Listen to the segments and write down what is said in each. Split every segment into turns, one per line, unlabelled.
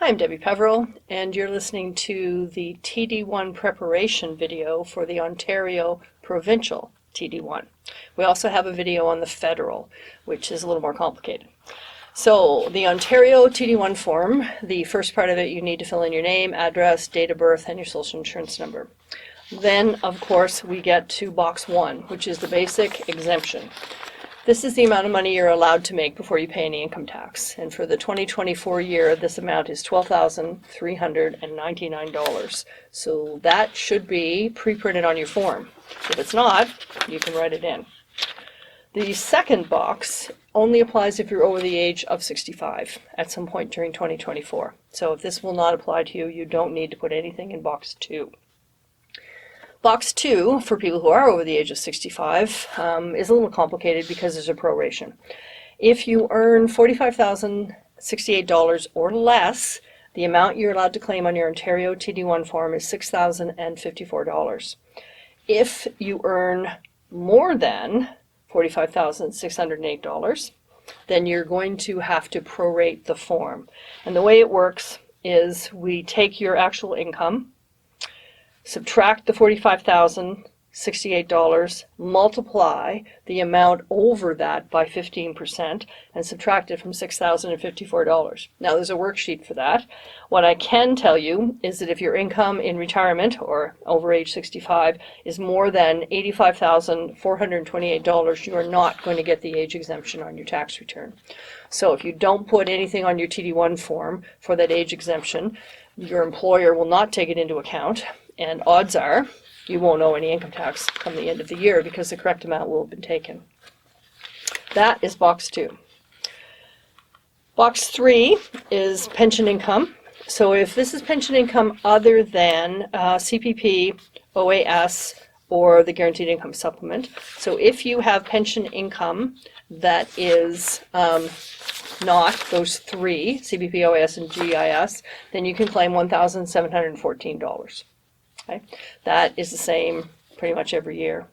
Hi, I'm Debi Peverill, and you're listening to the TD1 preparation video for the Ontario Provincial TD1. We also have a video on the federal, which is a little more complicated. So the Ontario TD1 form, the first part of it, you need to fill in your name, address, date of birth, and your social insurance number. Then, of course, we get to box 1, which is the basic exemption. This is the amount of money you're allowed to make before you pay any income tax. And for the 2024 year, this amount is $12,399. So that should be pre-printed on your form. If it's not, you can write it in. The second box only applies if you're over the age of 65 at some point during 2024. So if this will not apply to you, you don't need to put anything in box 2. Box 2, for people who are over the age of 65, is a little complicated because there's a proration. If you earn $45,068 or less, the amount you're allowed to claim on your Ontario TD1 form is $6,054. If you earn more than $45,608, then you're going to have to prorate the form. And the way it works is we take your actual income, subtract the $45,068, multiply the amount over that by 15%, and subtract it from $6,054. Now, there's a worksheet for that. What I can tell you is that if your income in retirement or over age 65 is more than $85,428, you are not going to get the age exemption on your tax return. So if you don't put anything on your TD1 form for that age exemption, your employer will not take it into account. And odds are you won't owe any income tax come the end of the year because the correct amount will have been taken. That is box 2. Box 3 is pension income. So if this is pension income other than CPP, OAS, or the Guaranteed Income Supplement. So if you have pension income that is not those 3, CPP, OAS, and GIS, then you can claim $1,714. Okay? That is the same pretty much every year.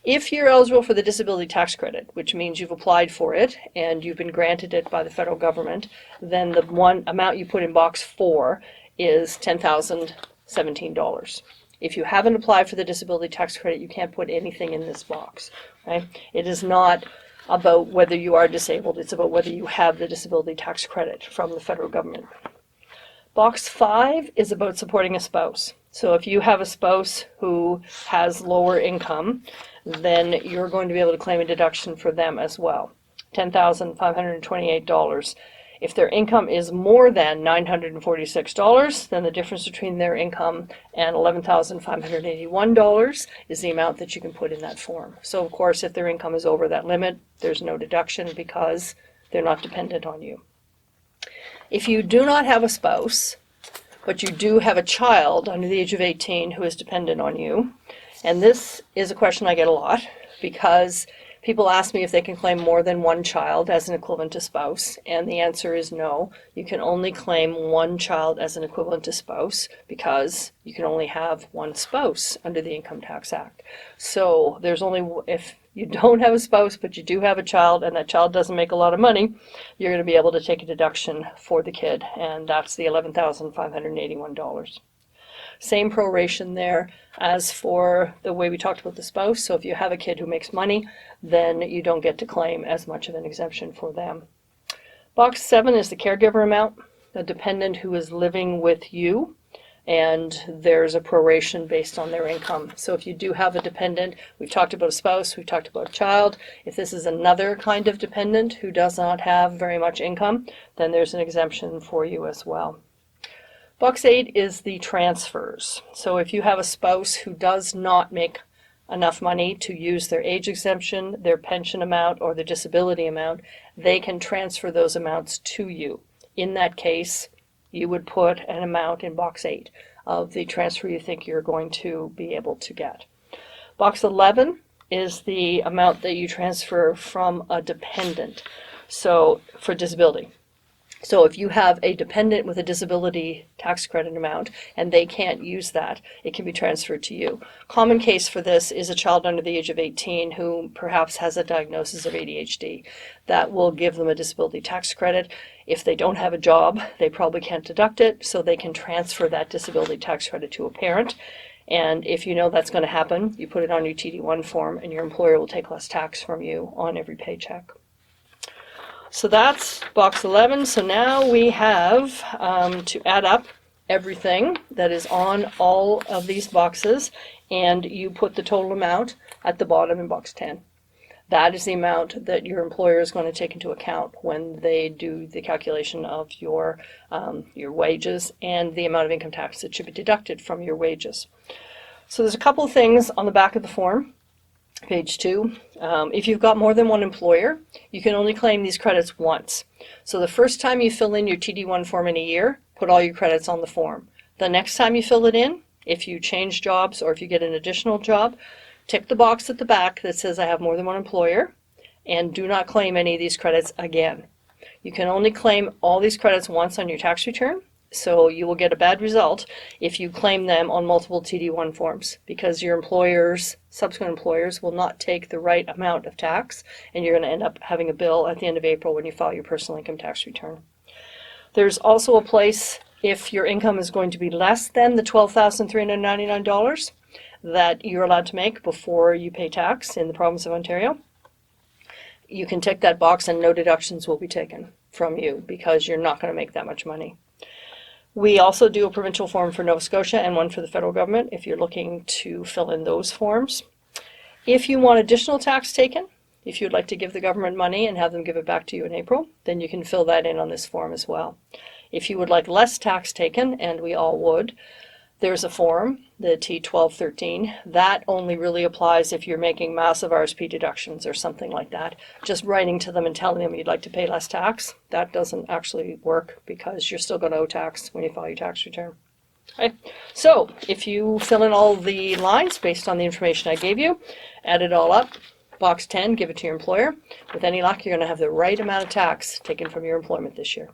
If you're eligible for the disability tax credit, which means you've applied for it and you've been granted it by the federal government, then the one amount you put in box 4 is $10,017. If you haven't applied for the disability tax credit, you can't put anything in this box. Okay? It is not about whether you are disabled, it's about whether you have the disability tax credit from the federal government. Box 5 is about supporting a spouse. So if you have a spouse who has lower income, then you're going to be able to claim a deduction for them as well, $10,528. If their income is more than $946, then the difference between their income and $11,581 is the amount that you can put in that form. So of course, if their income is over that limit, there's no deduction because they're not dependent on you. If you do not have a spouse, but you do have a child under the age of 18 who is dependent on you, and this is a question I get a lot because people ask me if they can claim more than one child as an equivalent to spouse, and the answer is no. You can only claim one child as an equivalent to spouse because you can only have one spouse under the Income Tax Act. So there's only, if you don't have a spouse but you do have a child and that child doesn't make a lot of money, you're going to be able to take a deduction for the kid, and that's the $11,581. Same proration there as for the way we talked about the spouse. So if you have a kid who makes money, then you don't get to claim as much of an exemption for them. Box 7 is the caregiver amount, a dependent who is living with you, and there's a proration based on their income. So if you do have a dependent, we've talked about a spouse, we've talked about a child. If this is another kind of dependent who does not have very much income, then there's an exemption for you as well. Box 8 is the transfers. So if you have a spouse who does not make enough money to use their age exemption, their pension amount, or their disability amount, they can transfer those amounts to you. In that case, you would put an amount in box 8 of the transfer you think you're going to be able to get. Box 11 is the amount that you transfer from a dependent, so for disability. So if you have a dependent with a disability tax credit amount and they can't use that, it can be transferred to you. Common case for this is a child under the age of 18 who perhaps has a diagnosis of ADHD. That will give them a disability tax credit. If they don't have a job, they probably can't deduct it, so they can transfer that disability tax credit to a parent. And if you know that's going to happen, you put it on your TD1 form and your employer will take less tax from you on every paycheck. So that's box 11. So now we have to add up everything that is on all of these boxes, and you put the total amount at the bottom in box 10. That is the amount that your employer is going to take into account when they do the calculation of your wages and the amount of income tax that should be deducted from your wages. So there's a couple of things on the back of the form. Page 2, if you've got more than one employer, you can only claim these credits once. So the first time you fill in your TD1 form in a year, put all your credits on the form. The next time you fill it in, if you change jobs or if you get an additional job, tick the box at the back that says I have more than one employer, and do not claim any of these credits again. You can only claim all these credits once on your tax return. So you will get a bad result if you claim them on multiple TD1 forms, because your subsequent employers will not take the right amount of tax, and you're going to end up having a bill at the end of April when you file your personal income tax return. There's also a place, if your income is going to be less than the $12,399 that you're allowed to make before you pay tax in the province of Ontario, you can tick that box and no deductions will be taken from you because you're not going to make that much money. We also do a provincial form for Nova Scotia and one for the federal government if you're looking to fill in those forms. If you want additional tax taken, if you'd like to give the government money and have them give it back to you in April, then you can fill that in on this form as well. If you would like less tax taken, and we all would, there's a form, the T1213, that only really applies if you're making massive RSP deductions or something like that. Just writing to them and telling them you'd like to pay less tax, that doesn't actually work because you're still going to owe tax when you file your tax return. Okay. So if you fill in all the lines based on the information I gave you, add it all up, box 10, give it to your employer. With any luck, you're going to have the right amount of tax taken from your employment this year.